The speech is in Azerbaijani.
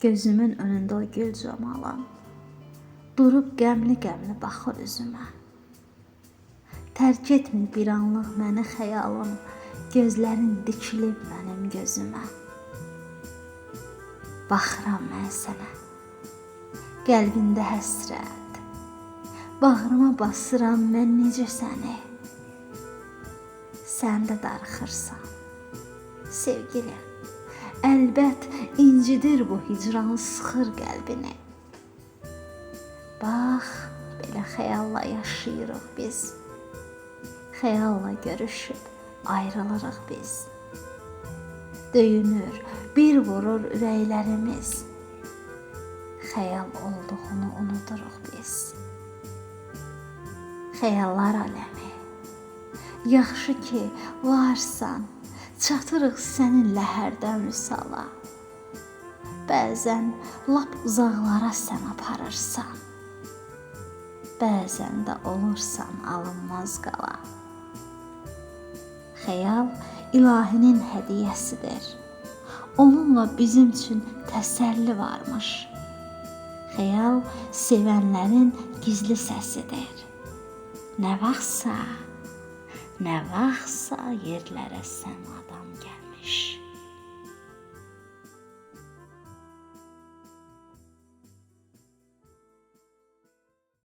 Gözümün önündə o gül camalan, durub qəmli-qəmli baxır üzümə. Tərk etmir bir anlıq məni xəyalın, gözlərin dikilib mənim gözümə. Baxıram mən sənə, qəlbində həsrət, bağrıma basıram mən necə səni. Sən də darıxırsan, sevgilim, əlbət incidir bu hicran sıxır qəlbini. Bax, belə xəyalla yaşayırıq biz, xəyalla görüşüb ayrılırıq biz. Döyünür, bir vurur ürəklərimiz, xəyal olduğunu unuduruq biz. Xəyallar aləmi, yaxşı ki varsan, çatırıq səninlə hərdən vüsala. Bəzən lap uzaqlara sən aparırsan, bəzən də olursan alınmaz qala. Xəyal ilahinin hədiyyəsidir, onunla bizim üçün təsəlli varmış. Xəyal sevənlərin gizli səsidir. Nə vaxtsa yerlərə sən adam gəlmiş.